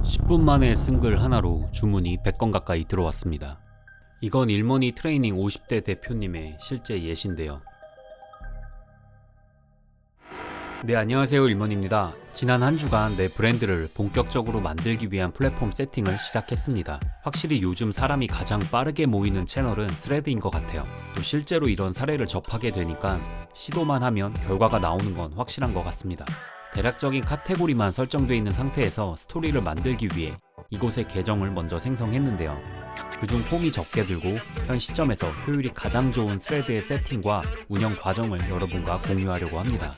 10분 만에 쓴 글 하나로 주문이 100건 가까이 들어왔습니다. 이건 일머니 트레이닝 50대 대표님의 실제 예시인데요. 네, 안녕하세요. 일머니입니다. 지난 한 주간 내 브랜드를 본격적으로 만들기 위한 플랫폼 세팅을 시작했습니다. 확실히 요즘 사람이 가장 빠르게 모이는 채널은 스레드인 것 같아요. 또 실제로 이런 사례를 접하게 되니까 시도만 하면 결과가 나오는 건 확실한 것 같습니다. 대략적인 카테고리만 설정되어 있는 상태에서 스토리를 만들기 위해 이곳에 계정을 먼저 생성했는데요. 그중 폼이 적게 들고 현 시점에서 효율이 가장 좋은 스레드의 세팅과 운영 과정을 여러분과 공유하려고 합니다.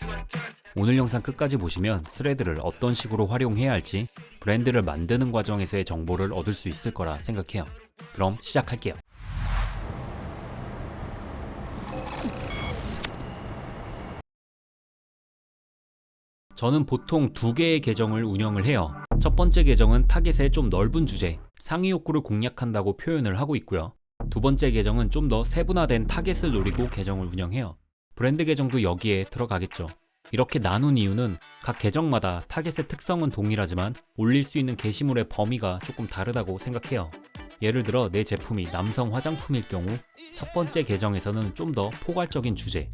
오늘 영상 끝까지 보시면 스레드를 어떤 식으로 활용해야 할지 브랜드를 만드는 과정에서의 정보를 얻을 수 있을 거라 생각해요. 그럼 시작할게요. 저는 보통 2개의 계정을 운영을 해요. 첫 번째 계정은 타겟의 좀 넓은 주제, 상위 욕구를 공략한다고 표현을 하고 있고요. 두 번째 계정은 좀 더 세분화된 타겟을 노리고 계정을 운영해요. 브랜드 계정도 여기에 들어가겠죠. 이렇게 나눈 이유는 각 계정마다 타겟의 특성은 동일하지만 올릴 수 있는 게시물의 범위가 조금 다르다고 생각해요. 예를 들어 내 제품이 남성 화장품일 경우 첫 번째 계정에서는 좀 더 포괄적인 주제,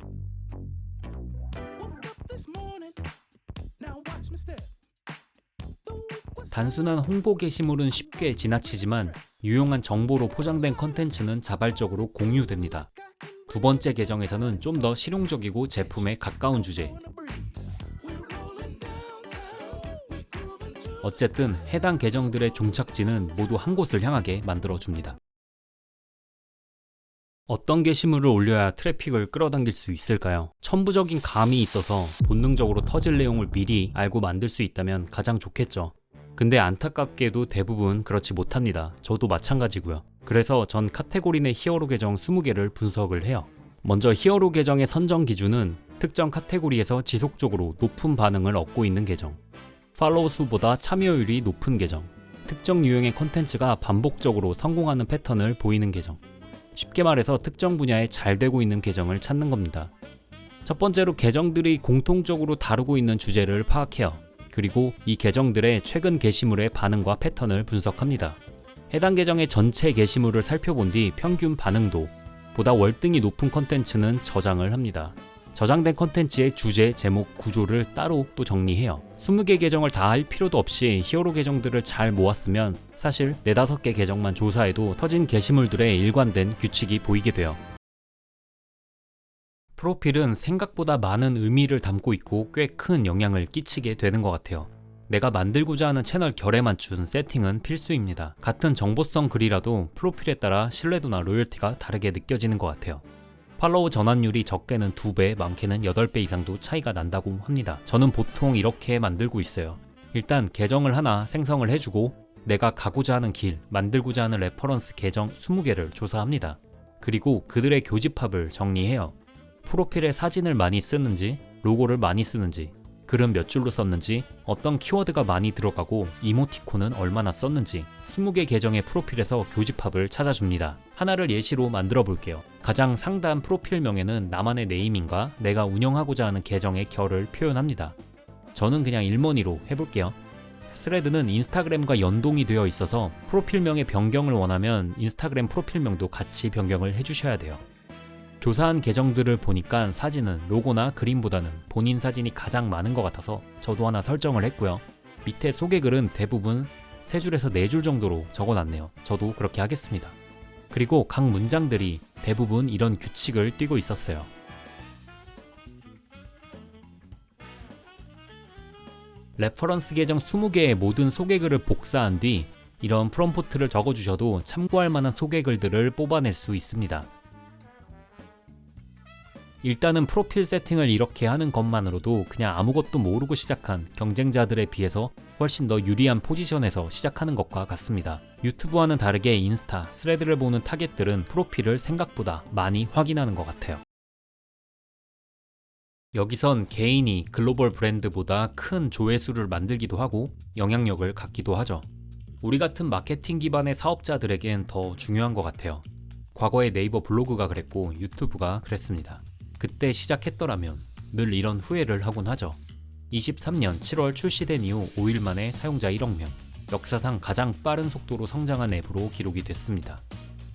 단순한 홍보 게시물은 쉽게 지나치지만 유용한 정보로 포장된 컨텐츠는 자발적으로 공유됩니다. 두 번째 계정에서는 좀 더 실용적이고 제품에 가까운 주제. 어쨌든 해당 계정들의 종착지는 모두 한 곳을 향하게 만들어줍니다. 어떤 게시물을 올려야 트래픽을 끌어당길 수 있을까요? 천부적인 감이 있어서 본능적으로 터질 내용을 미리 알고 만들 수 있다면 가장 좋겠죠. 근데 안타깝게도 대부분 그렇지 못합니다. 저도 마찬가지고요. 그래서 전 카테고리 내 히어로 계정 20개를 분석을 해요. 먼저 히어로 계정의 선정 기준은 특정 카테고리에서 지속적으로 높은 반응을 얻고 있는 계정, 팔로우 수보다 참여율이 높은 계정, 특정 유형의 콘텐츠가 반복적으로 성공하는 패턴을 보이는 계정. 쉽게 말해서 특정 분야에 잘 되고 있는 계정을 찾는 겁니다. 첫 번째로 계정들이 공통적으로 다루고 있는 주제를 파악해요. 그리고 이 계정들의 최근 게시물의 반응과 패턴을 분석합니다. 해당 계정의 전체 게시물을 살펴본 뒤 평균 반응도 보다 월등히 높은 콘텐츠는 저장을 합니다. 저장된 콘텐츠의 주제, 제목, 구조를 따로 또 정리해요. 20개 계정을 다 할 필요도 없이 히어로 계정들을 잘 모았으면 사실 4-5개 계정만 조사해도 터진 게시물들의 일관된 규칙이 보이게 돼요. 프로필은 생각보다 많은 의미를 담고 있고 꽤 큰 영향을 끼치게 되는 것 같아요. 내가 만들고자 하는 채널 결에 맞춘 세팅은 필수입니다. 같은 정보성 글이라도 프로필에 따라 신뢰도나 로열티가 다르게 느껴지는 것 같아요. 팔로우 전환율이 적게는 2배, 많게는 8배 이상도 차이가 난다고 합니다. 저는 보통 이렇게 만들고 있어요. 일단 계정을 하나 생성을 해주고 내가 가고자 하는 길, 만들고자 하는 레퍼런스 계정 20개를 조사합니다. 그리고 그들의 교집합을 정리해요. 프로필에 사진을 많이 쓰는지, 로고를 많이 쓰는지, 글은 몇 줄로 썼는지, 어떤 키워드가 많이 들어가고 이모티콘은 얼마나 썼는지 20개 계정의 프로필에서 교집합을 찾아줍니다. 하나를 예시로 만들어 볼게요. 가장 상단 프로필명에는 나만의 네이밍과 내가 운영하고자 하는 계정의 결을 표현합니다. 저는 그냥 일머니로 해볼게요. 스레드는 인스타그램과 연동이 되어 있어서 프로필명의 변경을 원하면 인스타그램 프로필명도 같이 변경을 해주셔야 돼요. 조사한 계정들을 보니까 사진은 로고나 그림보다는 본인 사진이 가장 많은 것 같아서 저도 하나 설정을 했고요. 밑에 소개글은 대부분 3줄에서 4줄 정도로 적어놨네요. 저도 그렇게 하겠습니다. 그리고 각 문장들이 대부분 이런 규칙을 띠고 있었어요. 레퍼런스 계정 20개의 모든 소개글을 복사한 뒤 이런 프롬프트를 적어주셔도 참고할 만한 소개글들을 뽑아낼 수 있습니다. 일단은 프로필 세팅을 이렇게 하는 것만으로도 그냥 아무것도 모르고 시작한 경쟁자들에 비해서 훨씬 더 유리한 포지션에서 시작하는 것과 같습니다. 유튜브와는 다르게 인스타, 스레드를 보는 타겟들은 프로필을 생각보다 많이 확인하는 것 같아요. 여기선 개인이 글로벌 브랜드보다 큰 조회수를 만들기도 하고 영향력을 갖기도 하죠. 우리 같은 마케팅 기반의 사업자들에겐 더 중요한 것 같아요. 과거에 네이버 블로그가 그랬고 유튜브가 그랬습니다. 그때 시작했더라면 늘 이런 후회를 하곤 하죠. 23년 7월 출시된 이후 5일 만에 사용자 1억 명, 역사상 가장 빠른 속도로 성장한 앱으로 기록이 됐습니다.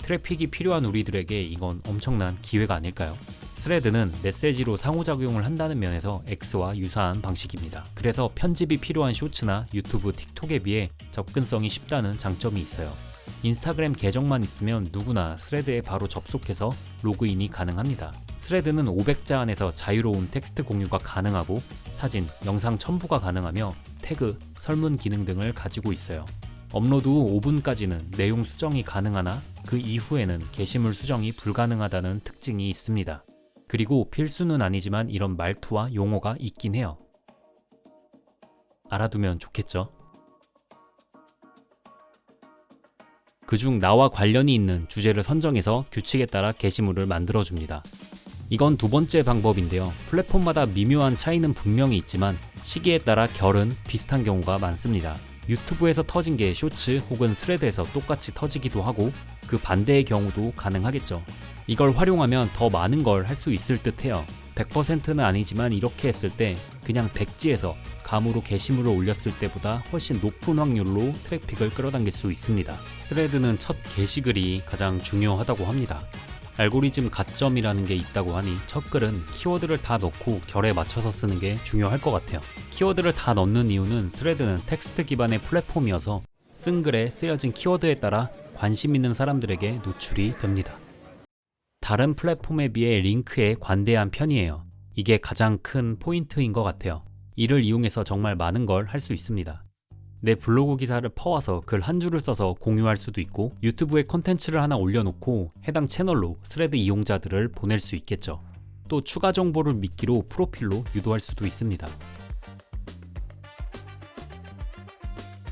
트래픽이 필요한 우리들에게 이건 엄청난 기회가 아닐까요? 스레드는 메시지로 상호작용을 한다는 면에서 X와 유사한 방식입니다. 그래서 편집이 필요한 쇼츠나 유튜브, 틱톡에 비해 접근성이 쉽다는 장점이 있어요. 인스타그램 계정만 있으면 누구나 스레드에 바로 접속해서 로그인이 가능합니다. 스레드는 500자 안에서 자유로운 텍스트 공유가 가능하고 사진, 영상 첨부가 가능하며 태그, 설문 기능 등을 가지고 있어요. 업로드 후 5분까지는 내용 수정이 가능하나 그 이후에는 게시물 수정이 불가능하다는 특징이 있습니다. 그리고 필수는 아니지만 이런 말투와 용어가 있긴 해요. 알아두면 좋겠죠? 그중 나와 관련이 있는 주제를 선정해서 규칙에 따라 게시물을 만들어줍니다. 이건 두 번째 방법인데요. 플랫폼마다 미묘한 차이는 분명히 있지만 시기에 따라 결은 비슷한 경우가 많습니다. 유튜브에서 터진 게 쇼츠 혹은 스레드에서 똑같이 터지기도 하고 그 반대의 경우도 가능하겠죠. 이걸 활용하면 더 많은 걸 할 수 있을 듯 해요. 100%는 아니지만 이렇게 했을 때 그냥 백지에서 감으로 게시물을 올렸을 때보다 훨씬 높은 확률로 트래픽을 끌어당길 수 있습니다. 스레드는 첫 게시글이 가장 중요하다고 합니다. 알고리즘 가점이라는 게 있다고 하니 첫 글은 키워드를 다 넣고 결에 맞춰서 쓰는 게 중요할 것 같아요. 키워드를 다 넣는 이유는 스레드는 텍스트 기반의 플랫폼이어서 쓴 글에 쓰여진 키워드에 따라 관심 있는 사람들에게 노출이 됩니다. 다른 플랫폼에 비해 링크에 관대한 편이에요. 이게 가장 큰 포인트인 것 같아요. 이를 이용해서 정말 많은 걸 할 수 있습니다. 내 블로그 기사를 퍼와서 글 한 줄을 써서 공유할 수도 있고 유튜브에 콘텐츠를 하나 올려놓고 해당 채널로 스레드 이용자들을 보낼 수 있겠죠. 또 추가 정보를 미끼로 프로필로 유도할 수도 있습니다.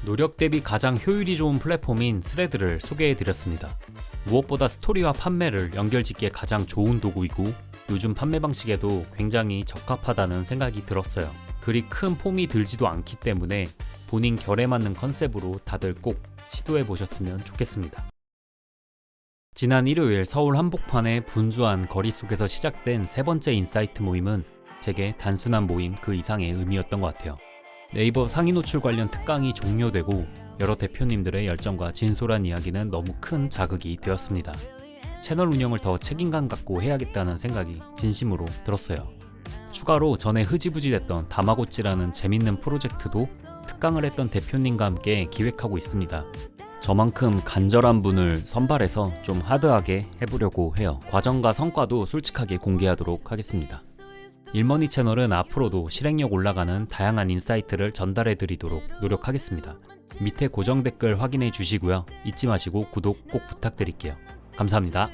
노력 대비 가장 효율이 좋은 플랫폼인 스레드를 소개해드렸습니다. 무엇보다 스토리와 판매를 연결짓기에 가장 좋은 도구이고 요즘 판매 방식에도 굉장히 적합하다는 생각이 들었어요. 그리 큰 폼이 들지도 않기 때문에 본인 결에 맞는 컨셉으로 다들 꼭 시도해 보셨으면 좋겠습니다. 지난 일요일 서울 한복판의 분주한 거리 속에서 시작된 세 번째 인사이트 모임은 제게 단순한 모임 그 이상의 의미였던 것 같아요. 네이버 상위 노출 관련 특강이 종료되고 여러 대표님들의 열정과 진솔한 이야기는 너무 큰 자극이 되었습니다. 채널 운영을 더 책임감 갖고 해야겠다는 생각이 진심으로 들었어요. 추가로 전에 흐지부지 됐던 다마고찌라는 재밌는 프로젝트도 특강을 했던 대표님과 함께 기획하고 있습니다. 저만큼 간절한 분을 선발해서 좀 하드하게 해보려고 해요. 과정과 성과도 솔직하게 공개하도록 하겠습니다. 일머니 채널은 앞으로도 실행력 올라가는 다양한 인사이트를 전달해 드리도록 노력하겠습니다. 밑에 고정 댓글 확인해 주시고요. 잊지 마시고 구독 꼭 부탁드릴게요. 감사합니다.